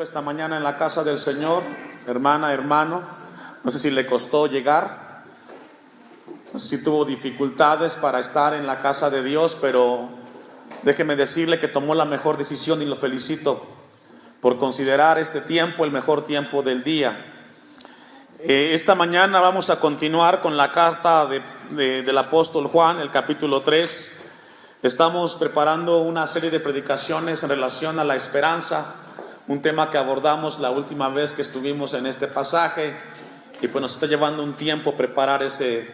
esta mañana en la casa del Señor, hermana, hermano. No sé si le costó llegar, no sé si tuvo dificultades para estar en la casa de Dios, pero déjeme decirle que tomó la mejor decisión y lo felicito por considerar este tiempo el mejor tiempo del día. Esta mañana vamos a continuar con la carta del apóstol Juan, el capítulo 3. Estamos preparando una serie de predicaciones en relación a la esperanza, un tema que abordamos la última vez que estuvimos en este pasaje, y pues nos está llevando un tiempo preparar ese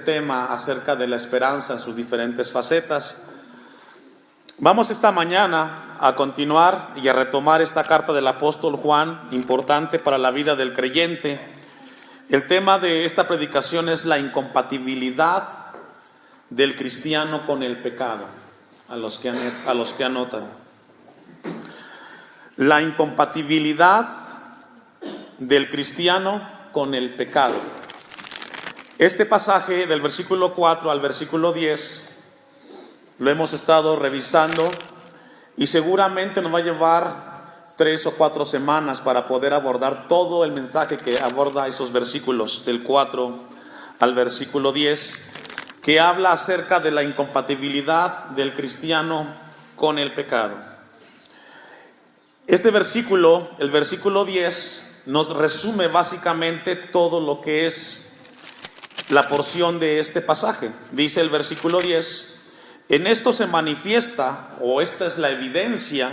tema acerca de la esperanza en sus diferentes facetas. Vamos esta mañana a continuar y a retomar esta carta del apóstol Juan, importante para la vida del creyente. El tema de esta predicación es la incompatibilidad del cristiano con el pecado. A los que anotan, la incompatibilidad del cristiano con el pecado. Este pasaje del versículo 4 al versículo 10 lo hemos estado revisando y seguramente nos va a llevar 3 o 4 semanas para poder abordar todo el mensaje que aborda esos versículos del 4 al versículo 10, que habla acerca de la incompatibilidad del cristiano con el pecado. Este versículo, el versículo 10, nos resume básicamente todo lo que es la porción de este pasaje. Dice el versículo 10, en esto se manifiesta, o esta es la evidencia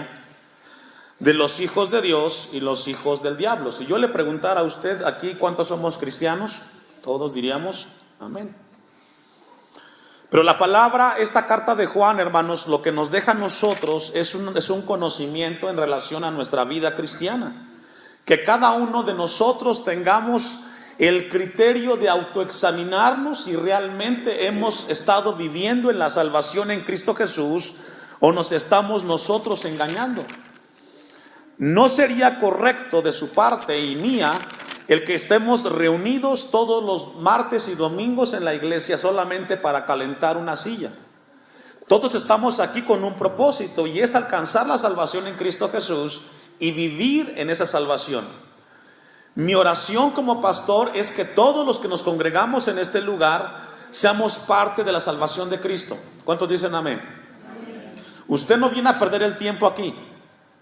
de los hijos de Dios y los hijos del diablo. Si yo le preguntara a usted aquí cuántos somos cristianos, todos diríamos amén. Pero la palabra, esta carta de Juan, hermanos, lo que nos deja a nosotros es un conocimiento en relación a nuestra vida cristiana. Que cada uno de nosotros tengamos el criterio de autoexaminarnos si realmente hemos estado viviendo en la salvación en Cristo Jesús o nos estamos nosotros engañando. No sería correcto de su parte y mía el que estemos reunidos todos los martes y domingos en la iglesia solamente para calentar una silla. Todos estamos aquí con un propósito, y es alcanzar la salvación en Cristo Jesús y vivir en esa salvación. Mi oración como pastor es que todos los que nos congregamos en este lugar seamos parte de la salvación de Cristo. ¿Cuántos dicen amén? Amén. Usted no viene a perder el tiempo aquí.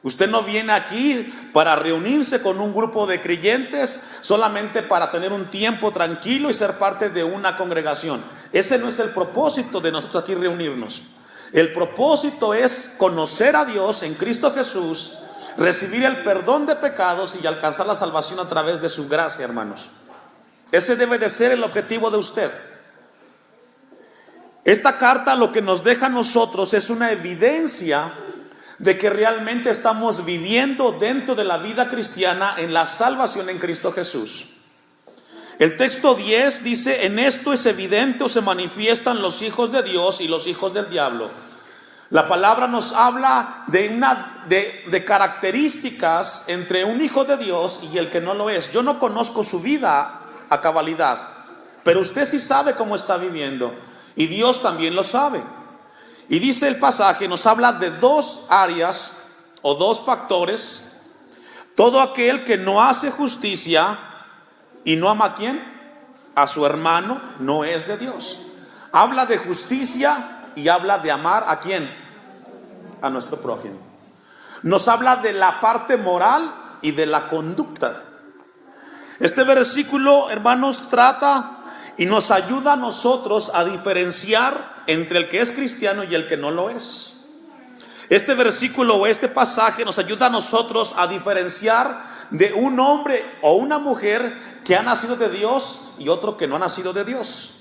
Usted no viene aquí para reunirse con un grupo de creyentes solamente para tener un tiempo tranquilo y ser parte de una congregación. Ese no es el propósito de nosotros aquí reunirnos. El propósito es conocer a Dios en Cristo Jesús, recibir el perdón de pecados y alcanzar la salvación a través de su gracia, hermanos. Ese debe de ser el objetivo de usted. Esta carta lo que nos deja a nosotros es una evidencia de que realmente estamos viviendo dentro de la vida cristiana en la salvación en Cristo Jesús. El texto 10 dice, en esto es evidente o se manifiestan los hijos de Dios y los hijos del diablo. La palabra nos habla de características entre un hijo de Dios y el que no lo es. Yo no conozco su vida a cabalidad, pero usted sí sabe cómo está viviendo, y Dios también lo sabe. Y dice el pasaje, nos habla de dos áreas o dos factores. Todo aquel que no hace justicia y no ama ¿a quién? A su hermano, no es de Dios. Habla de justicia y habla de amar ¿a quién? A nuestro prójimo. Nos habla de la parte moral y de la conducta. Este versículo, hermanos, trata y nos ayuda a nosotros a diferenciar entre el que es cristiano y el que no lo es. Este versículo o este pasaje nos ayuda a nosotros a diferenciar de un hombre o una mujer que ha nacido de Dios y otro que no ha nacido de Dios.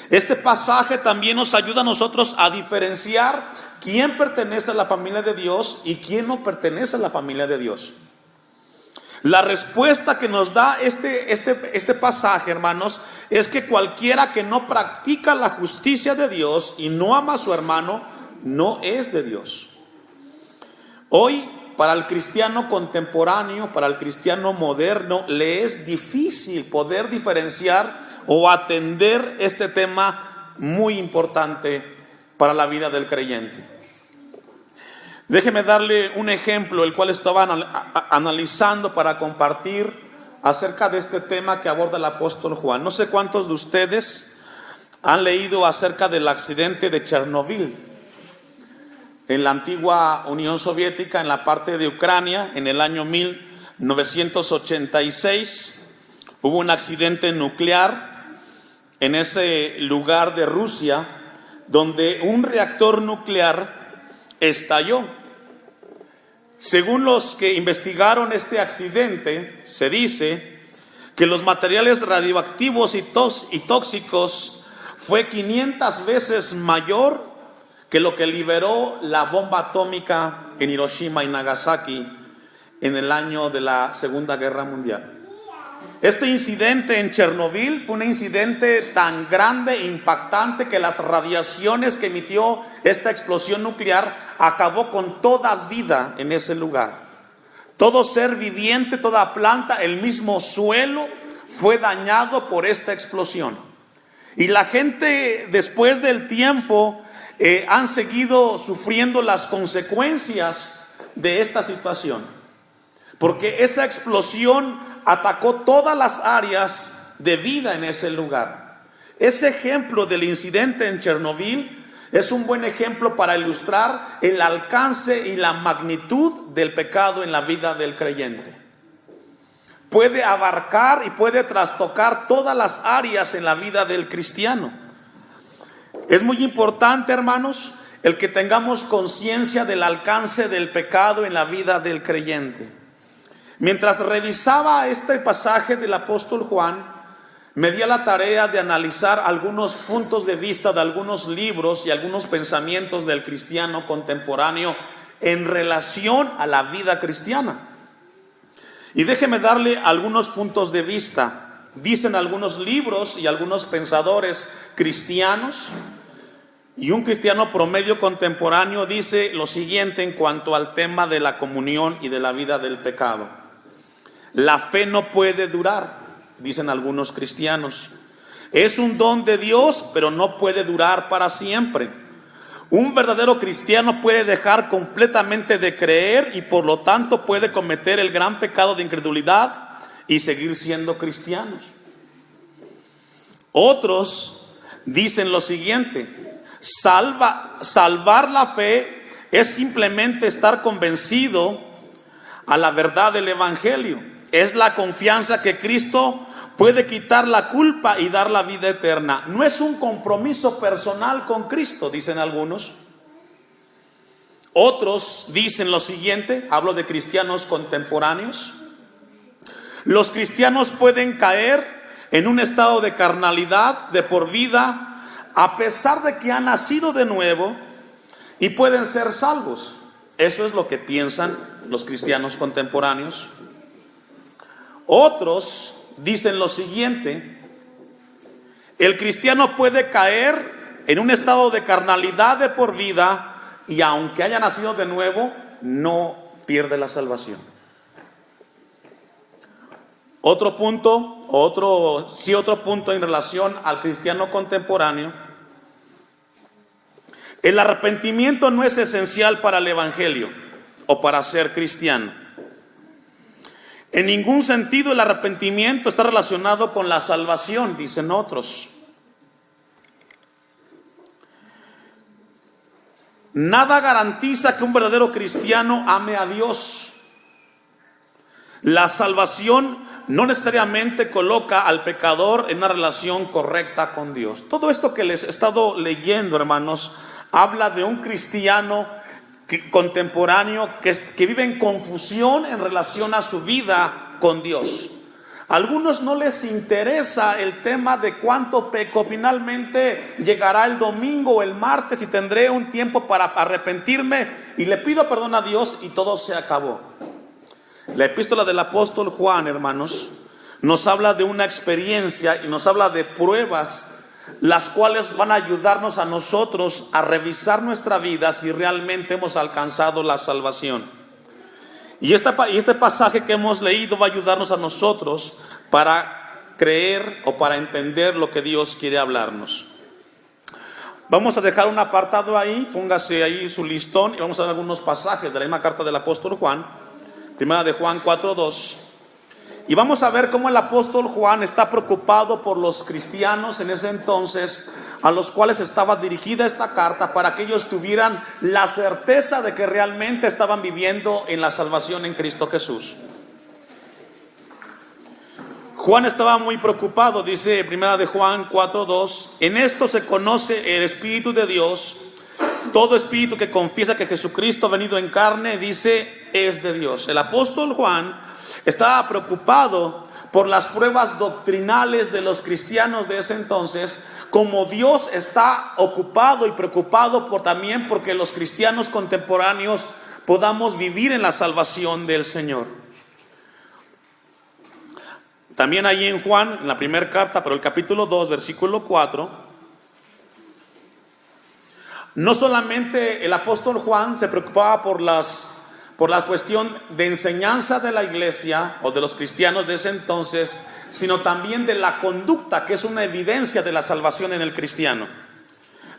Este pasaje también nos ayuda a nosotros a diferenciar quién pertenece a la familia de Dios y quién no pertenece a la familia de Dios. La respuesta que nos da este pasaje, hermanos, es que cualquiera que no practica la justicia de Dios y no ama a su hermano, no es de Dios. Hoy, para el cristiano contemporáneo, para el cristiano moderno, le es difícil poder diferenciar o atender este tema muy importante para la vida del creyente. Déjeme darle un ejemplo, el cual estaba analizando para compartir acerca de este tema que aborda el apóstol Juan. No sé cuántos de ustedes han leído acerca del accidente de Chernobyl en la antigua Unión Soviética, en la parte de Ucrania, en el año 1986. Hubo un accidente nuclear en ese lugar de Rusia, donde un reactor nuclear estalló. Según los que investigaron este accidente, se dice que los materiales radioactivos y tóxicos fue 500 veces mayor que lo que liberó la bomba atómica en Hiroshima y Nagasaki en el año de la Segunda Guerra Mundial. Este incidente en Chernobyl fue un incidente tan grande e impactante que las radiaciones que emitió esta explosión nuclear acabó con toda vida en ese lugar. Todo ser viviente, toda planta, el mismo suelo fue dañado por esta explosión. Y la gente después del tiempo han seguido sufriendo las consecuencias de esta situación, porque esa explosión atacó todas las áreas de vida en ese lugar. Ese ejemplo del incidente en Chernobyl es un buen ejemplo para ilustrar el alcance y la magnitud del pecado en la vida del creyente. Puede abarcar y puede trastocar todas las áreas en la vida del cristiano. Es muy importante, hermanos, el que tengamos conciencia del alcance del pecado en la vida del creyente. Mientras revisaba este pasaje del apóstol Juan, me di a la tarea de analizar algunos puntos de vista de algunos libros y algunos pensamientos del cristiano contemporáneo en relación a la vida cristiana. Y déjeme darle algunos puntos de vista. Dicen algunos libros y algunos pensadores cristianos, y un cristiano promedio contemporáneo dice lo siguiente en cuanto al tema de la comunión y de la vida del pecado. La fe no puede durar, dicen algunos cristianos. Es un don de Dios, pero no puede durar para siempre. Un verdadero cristiano puede dejar completamente de creer y por lo tanto puede cometer el gran pecado de incredulidad y seguir siendo cristianos. Otros dicen lo siguiente: salvar la fe es simplemente estar convencido a la verdad del evangelio. Es la confianza que Cristo puede quitar la culpa y dar la vida eterna. No es un compromiso personal con Cristo, dicen algunos. Otros dicen lo siguiente, hablo de cristianos contemporáneos: los cristianos pueden caer en un estado de carnalidad de por vida a pesar de que han nacido de nuevo y pueden ser salvos. Eso es lo que piensan los cristianos contemporáneos. Otros dicen lo siguiente: el cristiano puede caer en un estado de carnalidad de por vida y aunque haya nacido de nuevo, no pierde la salvación. Otro punto en relación al cristiano contemporáneo: el arrepentimiento no es esencial para el evangelio o para ser cristiano. En ningún sentido el arrepentimiento está relacionado con la salvación, dicen otros. Nada garantiza que un verdadero cristiano ame a Dios. La salvación no necesariamente coloca al pecador en una relación correcta con Dios. Todo esto que les he estado leyendo, hermanos, habla de un cristiano contemporáneo que vive en confusión en relación a su vida con Dios. A algunos no les interesa el tema de cuánto peco. Finalmente llegará el domingo o el martes y tendré un tiempo para arrepentirme y le pido perdón a Dios y todo se acabó. La epístola del apóstol Juan, hermanos, nos habla de una experiencia y nos habla de pruebas, las cuales van a ayudarnos a nosotros a revisar nuestra vida si realmente hemos alcanzado la salvación. Y este pasaje que hemos leído va a ayudarnos a nosotros para creer o para entender lo que Dios quiere hablarnos. Vamos a dejar un apartado ahí, póngase ahí su listón y vamos a ver algunos pasajes de la misma carta del apóstol Juan, primera de Juan 4:2. Y vamos a ver cómo el apóstol Juan está preocupado por los cristianos en ese entonces, a los cuales estaba dirigida esta carta, para que ellos tuvieran la certeza de que realmente estaban viviendo en la salvación en Cristo Jesús. Juan estaba muy preocupado, dice primera de Juan 4:2, en esto se conoce el Espíritu de Dios, todo espíritu que confiesa que Jesucristo ha venido en carne, dice, es de Dios. El apóstol Juan estaba preocupado por las pruebas doctrinales de los cristianos de ese entonces, como Dios está ocupado y preocupado también porque los cristianos contemporáneos podamos vivir en la salvación del Señor. También allí en Juan, en la primera carta, pero el capítulo 2, versículo 4, no solamente el apóstol Juan se preocupaba por la cuestión de enseñanza de la iglesia o de los cristianos de ese entonces, sino también de la conducta, que es una evidencia de la salvación en el cristiano.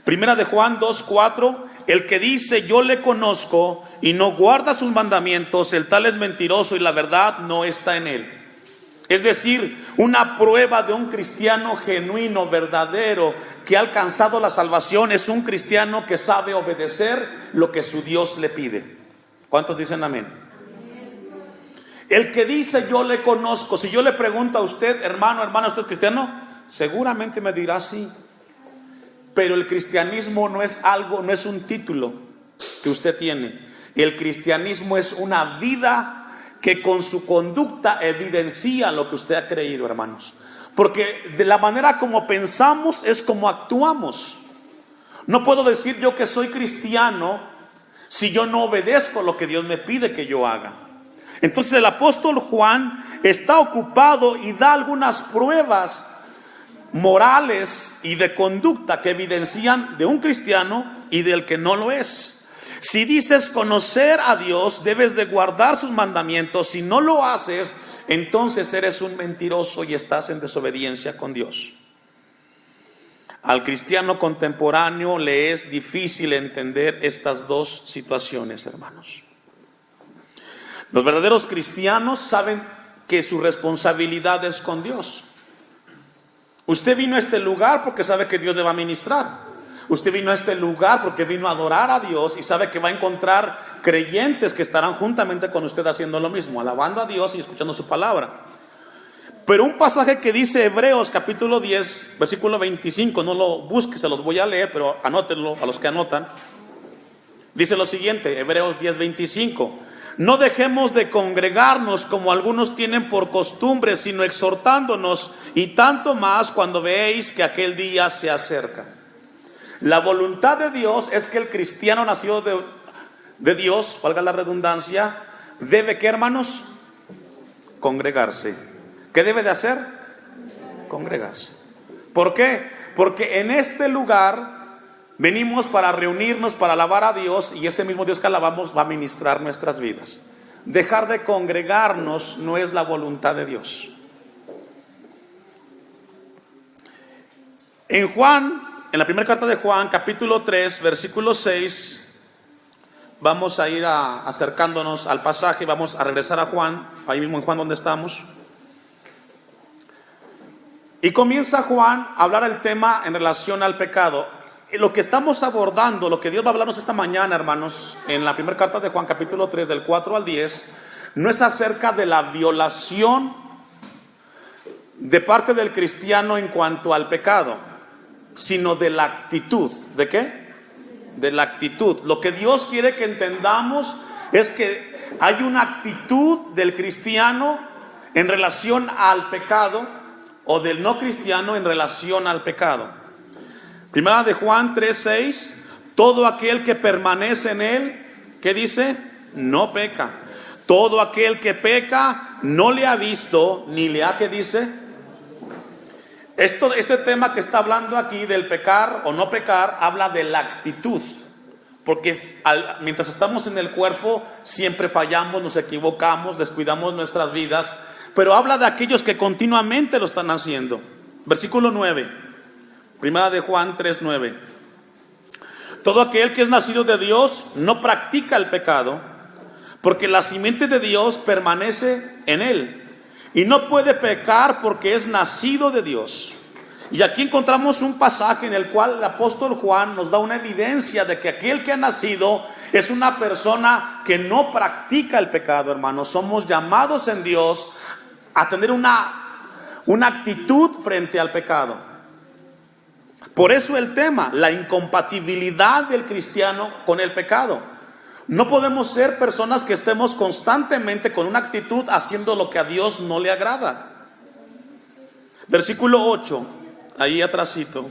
Primera de Juan 2:4, el que dice yo le conozco y no guarda sus mandamientos, el tal es mentiroso y la verdad no está en él. Es decir, una prueba de un cristiano genuino, verdadero, que ha alcanzado la salvación, es un cristiano que sabe obedecer lo que su Dios le pide. ¿Cuántos dicen amén? El que dice yo le conozco, si yo le pregunto a usted, hermano, hermana, ¿usted es cristiano? Seguramente me dirá sí. Pero el cristianismo no es algo, no es un título que usted tiene. El cristianismo es una vida que con su conducta evidencia lo que usted ha creído, hermanos. Porque de la manera como pensamos es como actuamos. No puedo decir yo que soy cristiano si yo no obedezco lo que Dios me pide que yo haga. Entonces el apóstol Juan está ocupado y da algunas pruebas morales y de conducta que evidencian de un cristiano y del que no lo es. Si dices conocer a Dios, debes de guardar sus mandamientos. Si no lo haces, entonces eres un mentiroso y estás en desobediencia con Dios. Al cristiano contemporáneo le es difícil entender estas dos situaciones, hermanos. Los verdaderos cristianos saben que su responsabilidad es con Dios. Usted vino a este lugar porque sabe que Dios le va a ministrar. Usted vino a este lugar porque vino a adorar a Dios y sabe que va a encontrar creyentes que estarán juntamente con usted haciendo lo mismo, alabando a Dios y escuchando su palabra. Pero un pasaje que dice Hebreos capítulo 10, versículo 25, no lo busque, se los voy a leer, pero anótenlo a los que anotan. Dice lo siguiente, Hebreos 10, 25. No dejemos de congregarnos como algunos tienen por costumbre, sino exhortándonos, y tanto más cuando veéis que aquel día se acerca. La voluntad de Dios es que el cristiano nacido de Dios, valga la redundancia, debe, ¿qué, hermanos? Congregarse. ¿Qué debe de hacer? Congregarse. ¿Por qué? Porque en este lugar venimos para reunirnos, para alabar a Dios, y ese mismo Dios que alabamos va a ministrar nuestras vidas. Dejar de congregarnos no es la voluntad de Dios. En Juan, en la primera carta de Juan, capítulo 3, versículo 6, vamos a ir acercándonos al pasaje, vamos a regresar a Juan, ahí mismo en Juan donde estamos. Y comienza Juan a hablar el tema en relación al pecado. Lo que estamos abordando, lo que Dios va a hablarnos esta mañana, hermanos, en la primera carta de Juan, capítulo 3, del 4 al 10, no es acerca de la violación de parte del cristiano en cuanto al pecado, sino de la actitud. ¿De qué? De la actitud. Lo que Dios quiere que entendamos es que hay una actitud del cristiano en relación al pecado, o del no cristiano en relación al pecado. Primera de Juan 3:6, todo aquel que permanece en él, ¿qué dice? No peca. Todo aquel que peca no le ha visto ni le ha, ¿qué dice? Este tema que está hablando aquí del pecar o no pecar, habla de la actitud. Porque mientras estamos en el cuerpo siempre fallamos, nos equivocamos, descuidamos nuestras vidas. Pero habla de aquellos que continuamente lo están haciendo. Versículo 9, primera de Juan 3:9. Todo aquel que es nacido de Dios no practica el pecado, porque la simiente de Dios permanece en él, y no puede pecar porque es nacido de Dios. Y aquí encontramos un pasaje en el cual el apóstol Juan nos da una evidencia de que aquel que ha nacido es una persona que no practica el pecado, hermanos. Somos llamados en Dios a tener una actitud frente al pecado. Por eso el tema, la incompatibilidad del cristiano con el pecado. No podemos ser personas que estemos constantemente con una actitud haciendo lo que a Dios no le agrada. Versículo 8, ahí atrásito,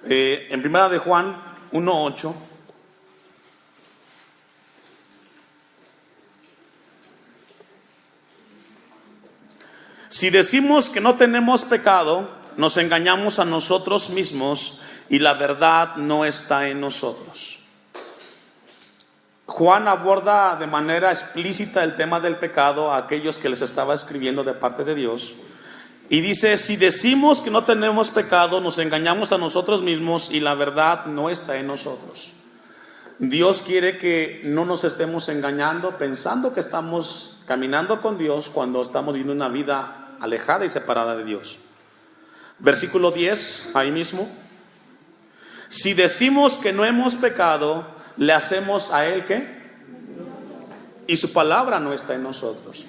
en primera de Juan 1:8. Si decimos que no tenemos pecado, nos engañamos a nosotros mismos y la verdad no está en nosotros. Juan aborda de manera explícita el tema del pecado a aquellos que les estaba escribiendo de parte de Dios. Y dice, si decimos que no tenemos pecado, nos engañamos a nosotros mismos y la verdad no está en nosotros. Dios quiere que no nos estemos engañando pensando que estamos caminando con Dios cuando estamos viviendo una vida alejada y separada de Dios. Versículo 10, ahí mismo. Si decimos que no hemos pecado, le hacemos a Él ¿qué? Y su palabra no está en nosotros.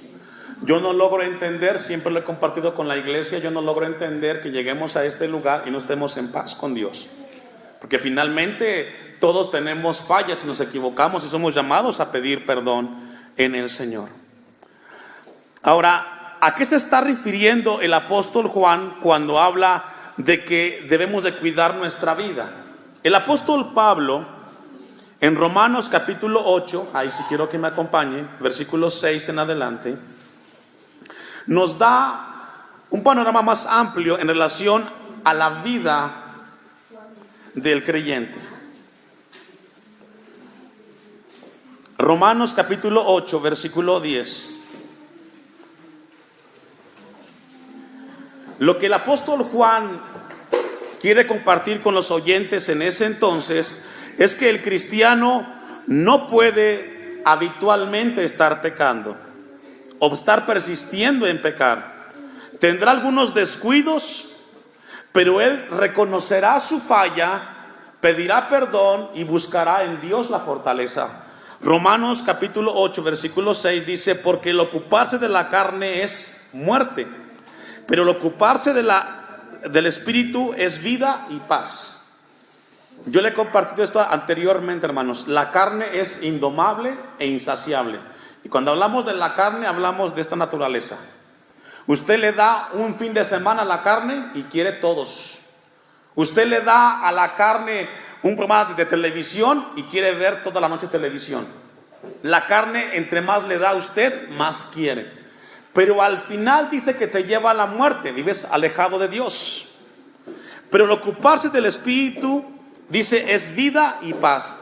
Yo no logro entender, siempre lo he compartido con la iglesia, yo no logro entender que lleguemos a este lugar y no estemos en paz con Dios. Porque finalmente todos tenemos fallas y nos equivocamos y somos llamados a pedir perdón en el Señor. Ahora, ¿a qué se está refiriendo el apóstol Juan cuando habla de que debemos de cuidar nuestra vida? El apóstol Pablo, en Romanos capítulo 8, ahí sí quiero que me acompañe, versículo 6 en adelante, nos da un panorama más amplio en relación a la vida del creyente. Romanos capítulo 8, versículo 10. Lo que el apóstol Juan quiere compartir con los oyentes en ese entonces es que el cristiano no puede habitualmente estar pecando o estar persistiendo en pecar. Tendrá algunos descuidos, pero él reconocerá su falla, pedirá perdón y buscará en Dios la fortaleza. Romanos capítulo 8, versículo 6 dice, porque el ocuparse de la carne es muerte, pero el ocuparse del Espíritu es vida y paz. Yo le he compartido esto anteriormente, hermanos. La carne es indomable e insaciable. Y cuando hablamos de la carne, hablamos de esta naturaleza. Usted le da un fin de semana a la carne y quiere todos. Usted le da a la carne un programa de televisión y quiere ver toda la noche televisión. La carne, entre más le da a usted, más quiere. Pero al final dice que te lleva a la muerte, vives alejado de Dios. Pero el ocuparse del Espíritu, dice, es vida y paz.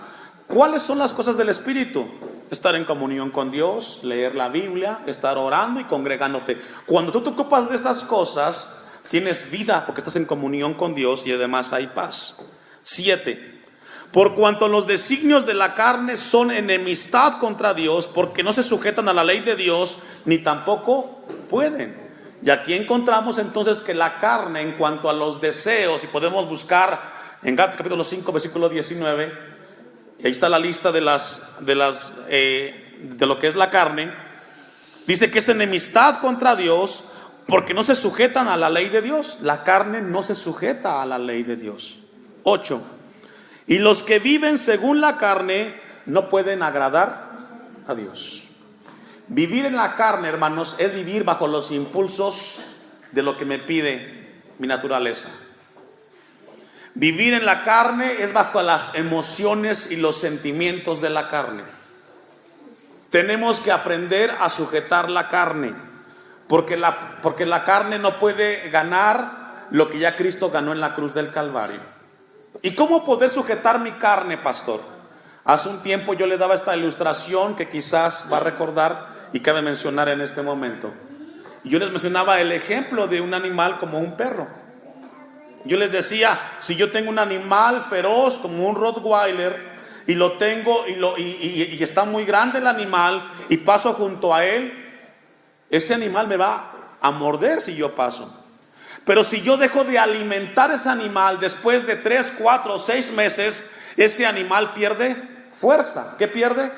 ¿Cuáles son las cosas del Espíritu? Estar en comunión con Dios, leer la Biblia, estar orando y congregándote. Cuando tú te ocupas de esas cosas, tienes vida porque estás en comunión con Dios y además hay paz. 7. Por cuanto los designios de la carne son enemistad contra Dios, porque no se sujetan a la ley de Dios, ni tampoco pueden. Y aquí encontramos entonces que la carne, en cuanto a los deseos, y podemos buscar en Gálatas capítulo 5, versículo 19, y ahí está la lista de lo que es la carne, dice que es enemistad contra Dios, porque no se sujetan a la ley de Dios. La carne no se sujeta a la ley de Dios. 8. Y los que viven según la carne no pueden agradar a Dios. Vivir en la carne, hermanos, es vivir bajo los impulsos de lo que me pide mi naturaleza. Vivir en la carne es bajo las emociones y los sentimientos de la carne. Tenemos que aprender a sujetar la carne, porque la carne no puede ganar lo que ya Cristo ganó en la cruz del Calvario. ¿Y cómo poder sujetar mi carne, pastor? Hace un tiempo yo le daba esta ilustración que quizás va a recordar y cabe mencionar en este momento. Y yo les mencionaba el ejemplo de un animal como un perro. Yo les decía, si yo tengo un animal feroz como un Rottweiler y lo tengo y está muy grande el animal y paso junto a él, ese animal me va a morder si yo paso. Pero si yo dejo de alimentar ese animal, después de 3, 4 o 6 meses, ese animal pierde fuerza. ¿Qué pierde?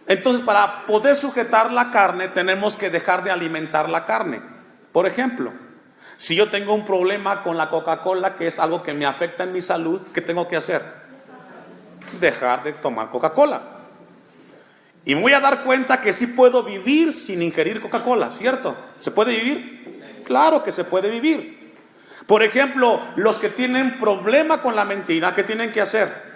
Entonces, para poder sujetar la carne, tenemos que dejar de alimentar la carne. Por ejemplo, si yo tengo un problema con la Coca-Cola, que es algo que me afecta en mi salud, ¿qué tengo que hacer? Dejar de tomar Coca-Cola. Y me voy a dar cuenta que sí puedo vivir sin ingerir Coca-Cola, ¿cierto? ¿Se puede vivir? Claro que se puede vivir. Por ejemplo, los que tienen problema con la mentira, ¿qué tienen que hacer?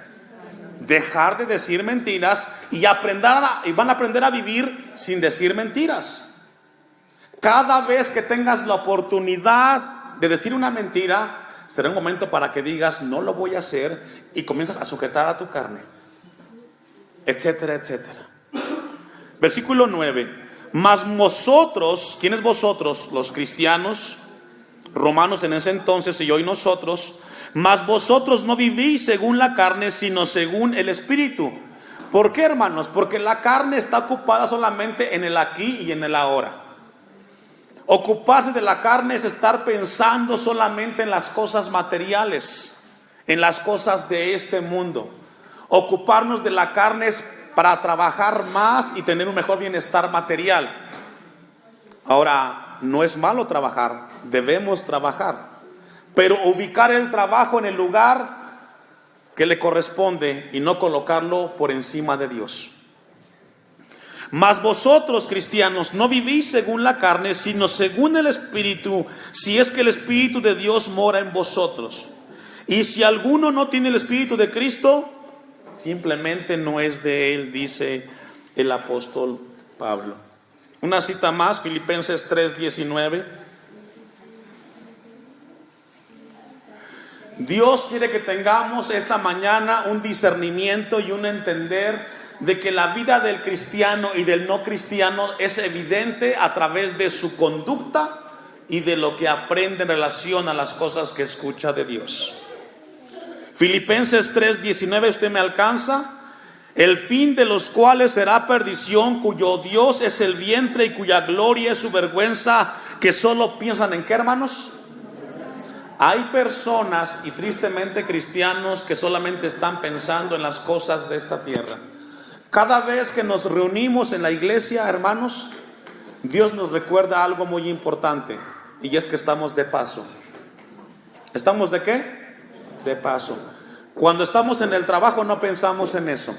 Dejar de decir mentiras y van a aprender a vivir sin decir mentiras. Cada vez que tengas la oportunidad de decir una mentira, será un momento para que digas, no lo voy a hacer, y comienzas a sujetar a tu carne, etcétera, etcétera. Versículo 9. Mas vosotros, ¿quiénes vosotros? Los cristianos, romanos en ese entonces y hoy nosotros. Mas vosotros no vivís según la carne, sino según el Espíritu. ¿Por qué, hermanos? Porque la carne está ocupada solamente en el aquí y en el ahora. Ocuparse de la carne es estar pensando solamente en las cosas materiales, en las cosas de este mundo. Ocuparnos de la carne es para trabajar más y tener un mejor bienestar material. Ahora, no es malo trabajar, debemos trabajar, pero ubicar el trabajo en el lugar que le corresponde y no colocarlo por encima de Dios. Mas vosotros, cristianos, no vivís según la carne, sino según el Espíritu, si es que el Espíritu de Dios mora en vosotros. Y si alguno no tiene el Espíritu de Cristo, simplemente no es de él, dice el apóstol Pablo. Una cita más, Filipenses 3:19. Dios quiere que tengamos esta mañana un discernimiento y un entender de que la vida del cristiano y del no cristiano es evidente a través de su conducta y de lo que aprende en relación a las cosas que escucha de Dios. Filipenses 3:19, usted me alcanza. El fin de los cuales será perdición, cuyo Dios es el vientre y cuya gloria es su vergüenza, que solo piensan en ¿qué, hermanos? Hay personas, y tristemente cristianos, que solamente están pensando en las cosas de esta tierra. Cada vez que nos reunimos en la iglesia, hermanos, Dios nos recuerda algo muy importante, y es que estamos de paso. ¿Estamos de qué? De paso. Cuando estamos en el trabajo no pensamos en eso,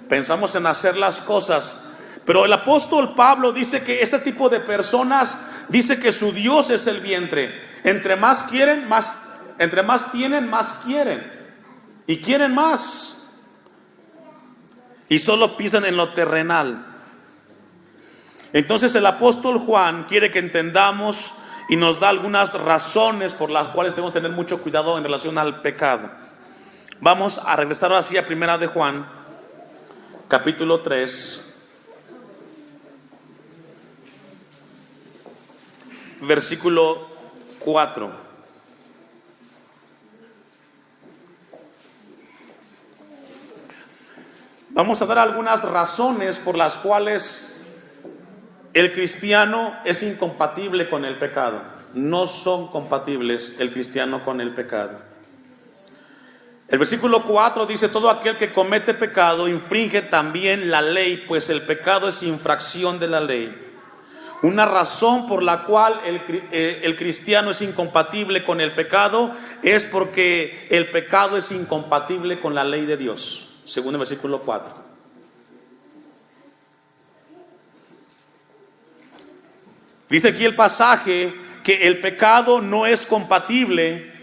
pensamos en hacer las cosas. Pero el apóstol Pablo dice que este tipo de personas, dice que su Dios es el vientre. Entre más quieren, entre más tienen, más quieren. Y quieren más. Y solo piensan en lo terrenal. Entonces el apóstol Juan quiere que entendamos y nos da algunas razones por las cuales tenemos que tener mucho cuidado en relación al pecado. Vamos a regresar así a Primera de Juan, capítulo 3, versículo 4. Vamos a dar algunas razones por las cuales el cristiano es incompatible con el pecado. No son compatibles el cristiano con el pecado. El versículo 4 dice: todo aquel que comete pecado infringe también la ley, pues el pecado es infracción de la ley. Una razón por la cual el cristiano es incompatible con el pecado es porque el pecado es incompatible con la ley de Dios, según el versículo 4. Dice aquí el pasaje que el pecado no es compatible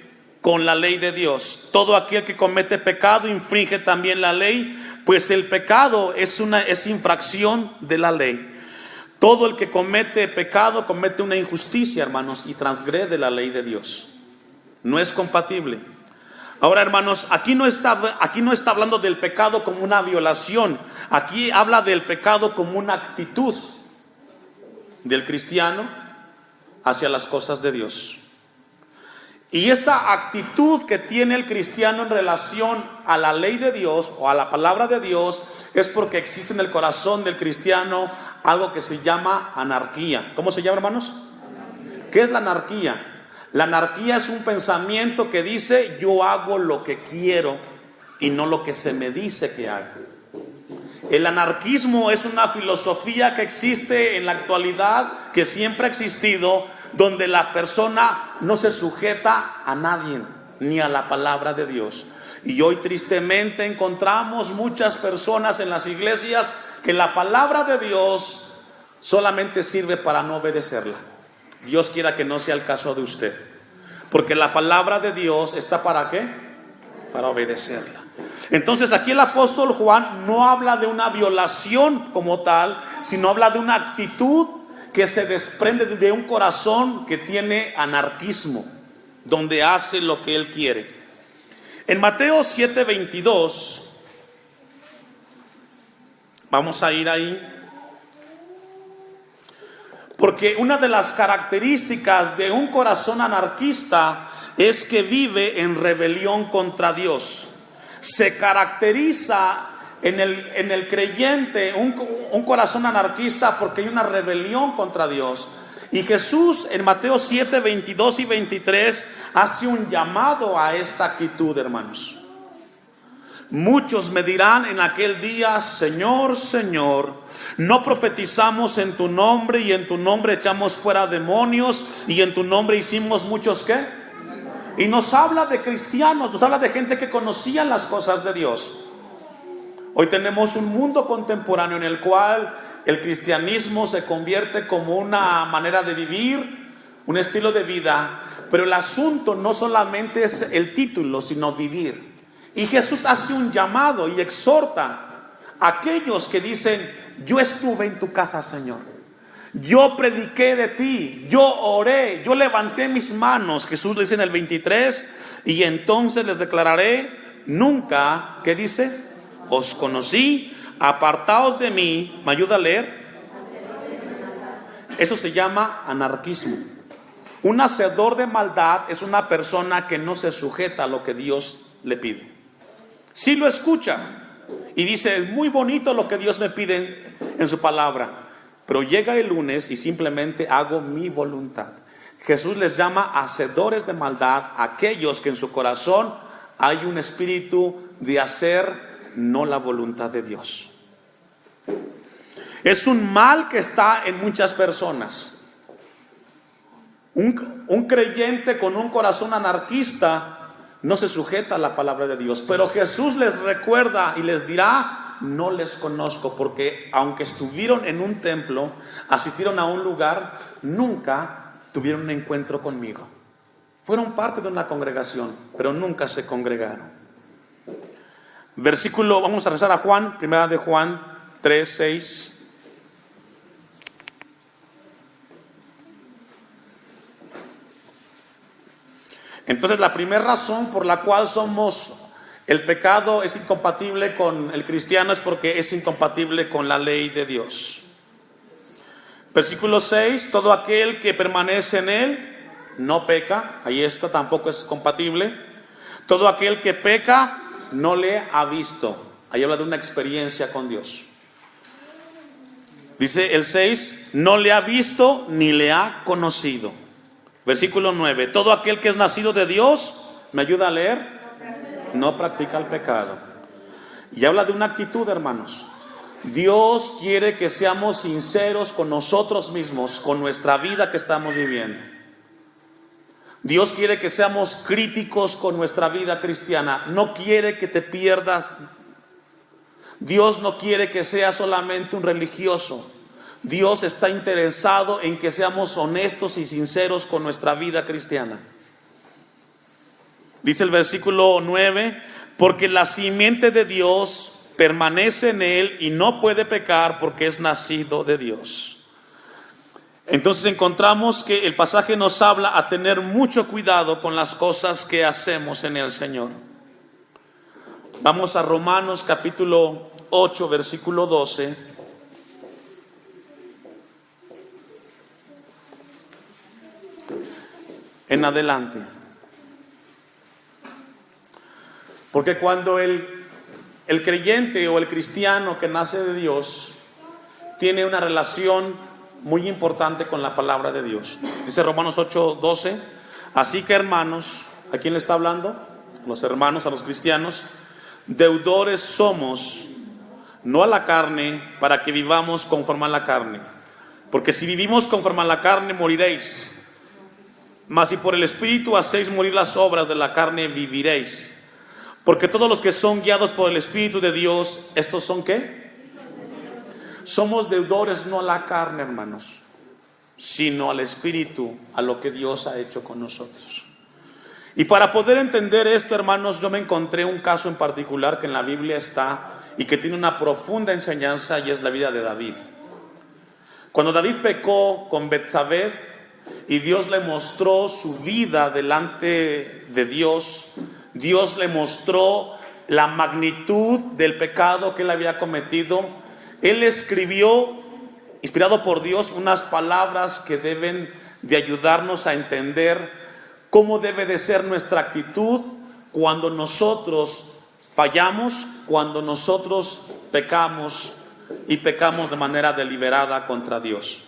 con la ley de Dios. Todo aquel que comete pecado infringe también la ley, pues el pecado es infracción de la ley. Todo el que comete pecado comete una injusticia, hermanos, y transgrede la ley de Dios. No es compatible. Ahora, hermanos, aquí no está hablando del pecado como una violación. Aquí habla del pecado como una actitud del cristiano hacia las cosas de Dios. Y esa actitud que tiene el cristiano en relación a la ley de Dios o a la palabra de Dios es porque existe en el corazón del cristiano algo que se llama anarquía. ¿Cómo se llama, hermanos? ¿Qué es la anarquía? La anarquía es un pensamiento que dice: yo hago lo que quiero y no lo que se me dice que haga. El anarquismo es una filosofía que existe en la actualidad, que siempre ha existido, donde la persona no se sujeta a nadie, ni a la palabra de Dios. Y hoy tristemente encontramos muchas personas en las iglesias que la palabra de Dios solamente sirve para no obedecerla. Dios quiera que no sea el caso de usted, porque la palabra de Dios está ¿para qué? Para obedecerla. Entonces aquí el apóstol Juan no habla de una violación como tal, sino habla de una actitud que se desprende de un corazón que tiene anarquismo, donde hace lo que él quiere. En Mateo 7:22, vamos a ir ahí, porque una de las características de un corazón anarquista es que vive en rebelión contra Dios. Se caracteriza en el creyente un corazón anarquista porque hay una rebelión contra Dios. Y Jesús en Mateo 7:22 y 23 hace un llamado a esta actitud, hermanos. Muchos me dirán en aquel día: Señor, Señor, ¿no profetizamos en tu nombre y en tu nombre echamos fuera demonios y en tu nombre hicimos muchos qué? Y nos habla de cristianos, nos habla de gente que conocía las cosas de Dios. Hoy tenemos un mundo contemporáneo en el cual el cristianismo se convierte como una manera de vivir, un estilo de vida, pero el asunto no solamente es el título, sino vivir. Y Jesús hace un llamado y exhorta a aquellos que dicen: yo estuve en tu casa, Señor. Yo prediqué de ti, yo oré, yo levanté mis manos. Jesús le dice en el 23: y entonces les declararé, nunca, ¿qué dice? Os conocí, apartaos de mí. ¿Me ayuda a leer? Eso se llama anarquismo. Un hacedor de maldad es una persona que no se sujeta a lo que Dios le pide. Sí lo escucha y dice: es muy bonito lo que Dios me pide en su palabra, pero llega el lunes y simplemente hago mi voluntad. Jesús les llama hacedores de maldad a aquellos que en su corazón hay un espíritu de hacer no la voluntad de Dios. Es un mal que está en muchas personas. Un creyente con un corazón anarquista no se sujeta a la palabra de Dios, pero Jesús les recuerda y les dirá: no les conozco, porque aunque estuvieron en un templo, asistieron a un lugar, nunca tuvieron un encuentro conmigo. Fueron parte de una congregación, pero nunca se congregaron. Versículo, vamos a rezar a Juan, primera de Juan 3:6. Entonces la primera razón por la cual el pecado es incompatible con el cristiano es porque es incompatible con la ley de Dios. Versículo 6: todo aquel que permanece en él no peca. Ahí está, tampoco es compatible. Todo aquel que peca no le ha visto. Ahí habla de una experiencia con Dios. Dice el 6: no le ha visto ni le ha conocido. Versículo 9: todo aquel que es nacido de Dios, ¿me ayuda a leer? No practica el pecado. Y habla de una actitud, hermanos. Dios quiere que seamos sinceros con nosotros mismos, con nuestra vida que estamos viviendo. Dios quiere que seamos críticos con nuestra vida cristiana. No quiere que te pierdas. Dios no quiere que seas solamente un religioso. Dios está interesado en que seamos honestos y sinceros con nuestra vida cristiana. Dice el versículo 9: porque la simiente de Dios permanece en él y no puede pecar porque es nacido de Dios. Entonces encontramos que el pasaje nos habla a tener mucho cuidado con las cosas que hacemos en el Señor. Vamos a Romanos capítulo 8, versículo 12. En adelante. Porque cuando el creyente o el cristiano que nace de Dios tiene una relación muy importante con la palabra de Dios. Dice Romanos 8:12, así que hermanos, ¿a quién le está hablando? Los hermanos, a los cristianos, deudores somos, no a la carne, para que vivamos conforme a la carne. Porque si vivimos conforme a la carne, moriréis. Mas si por el Espíritu hacéis morir las obras de la carne, viviréis. Porque todos los que son guiados por el Espíritu de Dios, ¿estos son qué? Somos deudores no a la carne, hermanos, sino al Espíritu, a lo que Dios ha hecho con nosotros. Y para poder entender esto, hermanos, yo me encontré un caso en particular que en la Biblia está y que tiene una profunda enseñanza, y es la vida de David. Cuando David pecó con Betsabé y Dios le mostró su vida delante de Dios, Dios le mostró la magnitud del pecado que él había cometido. Él escribió, inspirado por Dios, unas palabras que deben de ayudarnos a entender cómo debe de ser nuestra actitud cuando nosotros fallamos, cuando nosotros pecamos y pecamos de manera deliberada contra Dios.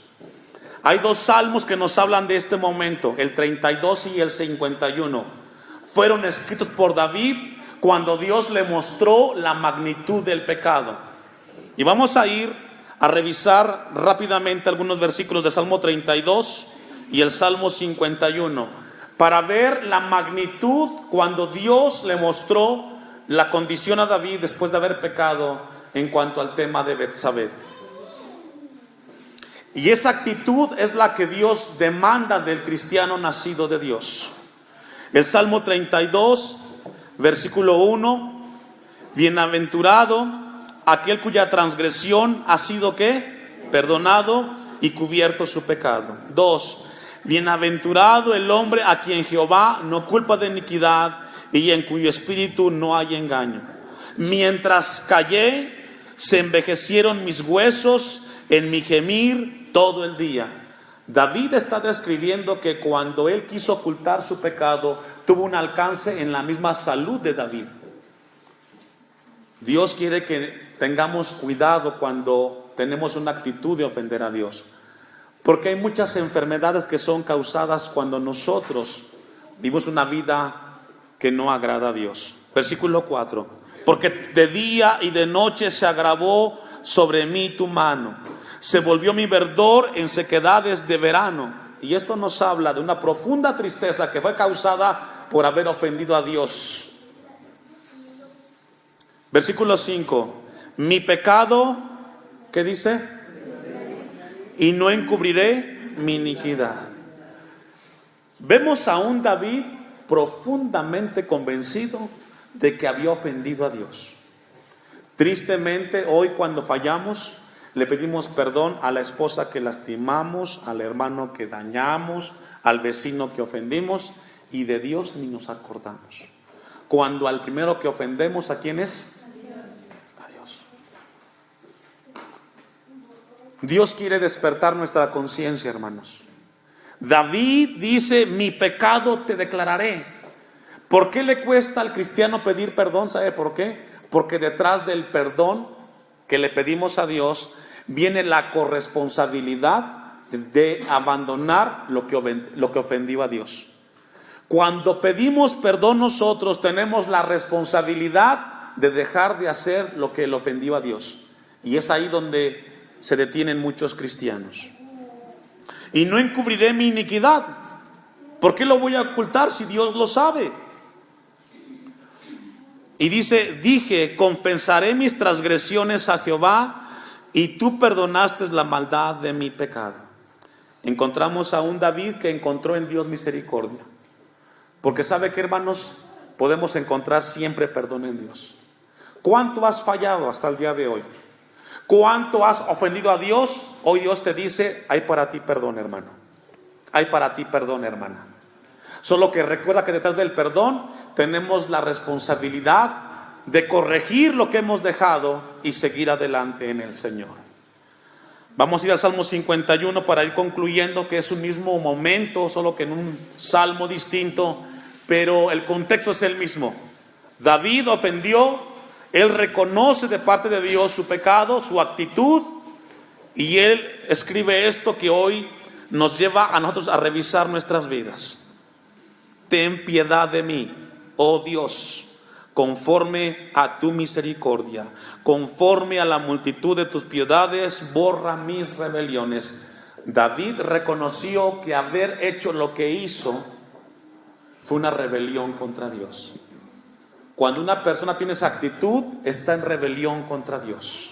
Hay dos salmos que nos hablan de este momento, el 32 y el 51. Fueron escritos por David cuando Dios le mostró la magnitud del pecado. Y vamos a ir a revisar rápidamente algunos versículos del Salmo 32 y el Salmo 51 para ver la magnitud cuando Dios le mostró la condición a David después de haber pecado en cuanto al tema de Betsabé. Y esa actitud es la que Dios demanda del cristiano nacido de Dios. El Salmo 32, versículo 1, bienaventurado aquel cuya transgresión ha sido ¿qué? Perdonado y cubierto su pecado. 2, bienaventurado el hombre a quien Jehová no culpa de iniquidad y en cuyo espíritu no hay engaño. Mientras callé, se envejecieron mis huesos en mi gemir todo el día. David está describiendo que cuando él quiso ocultar su pecado, tuvo un alcance en la misma salud de David. Dios quiere que tengamos cuidado cuando tenemos una actitud de ofender a Dios, porque hay muchas enfermedades que son causadas cuando nosotros vivimos una vida que no agrada a Dios. Versículo 4, porque de día y de noche se agravó sobre mí tu mano, se volvió mi verdor en sequedades de verano. Y esto nos habla de una profunda tristeza que fue causada por haber ofendido a Dios. Versículo 5, mi pecado, ¿qué dice? Y no encubriré mi iniquidad. Vemos a un David profundamente convencido de que había ofendido a Dios. Tristemente, hoy cuando fallamos, le pedimos perdón a la esposa que lastimamos, al hermano que dañamos, al vecino que ofendimos, y de Dios ni nos acordamos. Cuando al primero que ofendemos, ¿a quién es? A Dios. Dios quiere despertar nuestra conciencia, hermanos. David dice, mi pecado te declararé. ¿Por qué le cuesta al cristiano pedir perdón? ¿Sabe por qué? Porque detrás del perdón que le pedimos a Dios viene la corresponsabilidad de abandonar lo que ofendió a Dios. Cuando pedimos perdón nosotros tenemos la responsabilidad de dejar de hacer lo que le ofendió a Dios. Y es ahí donde se detienen muchos cristianos. Y no encubriré mi iniquidad. ¿Por qué lo voy a ocultar si Dios lo sabe? Y dice, dije, confesaré mis transgresiones a Jehová, y tú perdonaste la maldad de mi pecado. Encontramos a un David que encontró en Dios misericordia. Porque sabe que, hermanos, podemos encontrar siempre perdón en Dios. ¿Cuánto has fallado hasta el día de hoy? ¿Cuánto has ofendido a Dios? Hoy Dios te dice, hay para ti perdón, hermano. Hay para ti perdón, hermana. Solo que recuerda que detrás del perdón tenemos la responsabilidad de corregir lo que hemos dejado y seguir adelante en el Señor. Vamos a ir al Salmo 51 para ir concluyendo, que es un mismo momento, solo que en un salmo distinto, pero el contexto es el mismo. David ofendió, él reconoce de parte de Dios su pecado, su actitud, y él escribe esto que hoy nos lleva a nosotros a revisar nuestras vidas. Ten piedad de mí, oh Dios, conforme a tu misericordia, conforme a la multitud de tus piedades, borra mis rebeliones. David reconoció que haber hecho lo que hizo fue una rebelión contra Dios. Cuando una persona tiene esa actitud, está en rebelión contra Dios.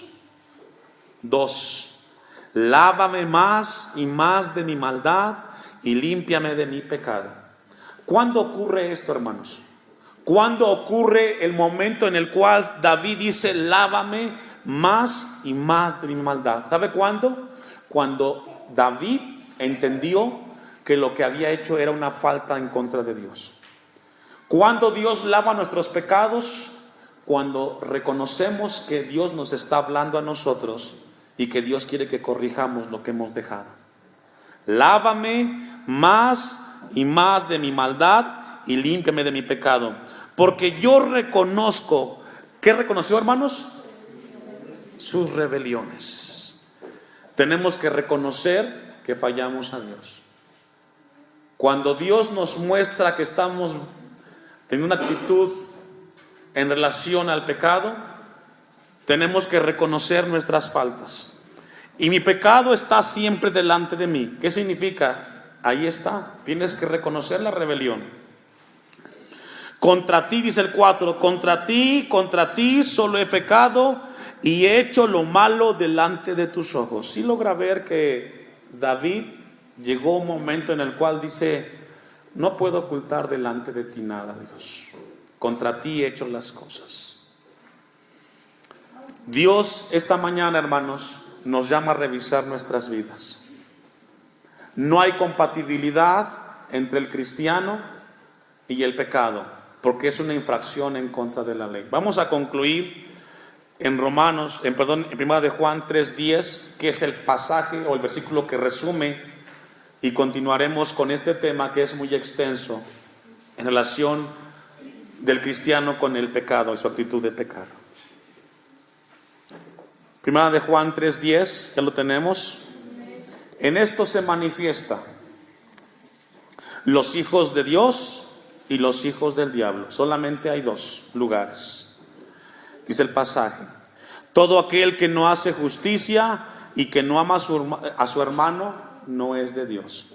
2. Lávame más y más de mi maldad y límpiame de mi pecado. ¿Cuándo ocurre esto, hermanos? ¿Cuándo ocurre el momento en el cual David dice, lávame más y más de mi maldad? ¿Sabe cuándo? Cuando David entendió que lo que había hecho era una falta en contra de Dios. ¿Cuándo Dios lava nuestros pecados? Cuando reconocemos que Dios nos está hablando a nosotros y que Dios quiere que corrijamos lo que hemos dejado. Lávame más y más de mi maldad y límpiame de mi pecado. Porque yo reconozco, ¿qué reconoció, hermanos? Sus rebeliones. Tenemos que reconocer que fallamos a Dios. Cuando Dios nos muestra que estamos en una actitud en relación al pecado, tenemos que reconocer nuestras faltas. Y mi pecado está siempre delante de mí. ¿Qué significa? Ahí está. Tienes que reconocer la rebelión. Contra ti, dice el 4, contra ti solo he pecado y he hecho lo malo delante de tus ojos. Sí logra ver que David llegó un momento en el cual dice, no puedo ocultar delante de ti nada, Dios. Contra ti he hecho las cosas. Dios esta mañana, hermanos, nos llama a revisar nuestras vidas. No hay compatibilidad entre el cristiano y el pecado, porque es una infracción en contra de la ley. Vamos a concluir en Primera de Juan 3:10, que es el pasaje o el versículo que resume, y continuaremos con este tema que es muy extenso en relación del cristiano con el pecado y su actitud de pecar. Primera de Juan 3:10, ya lo tenemos. En esto se manifiesta los hijos de Dios y los hijos del diablo. Solamente hay dos lugares. Dice el pasaje: todo aquel que no hace justicia y que no ama a su hermano no es de Dios.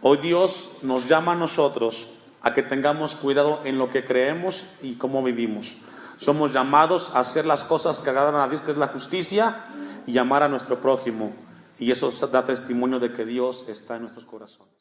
Hoy Dios nos llama a nosotros a que tengamos cuidado en lo que creemos y cómo vivimos. Somos llamados a hacer las cosas que agradan a Dios, que es la justicia, y amar a nuestro prójimo. Y eso da testimonio de que Dios está en nuestros corazones.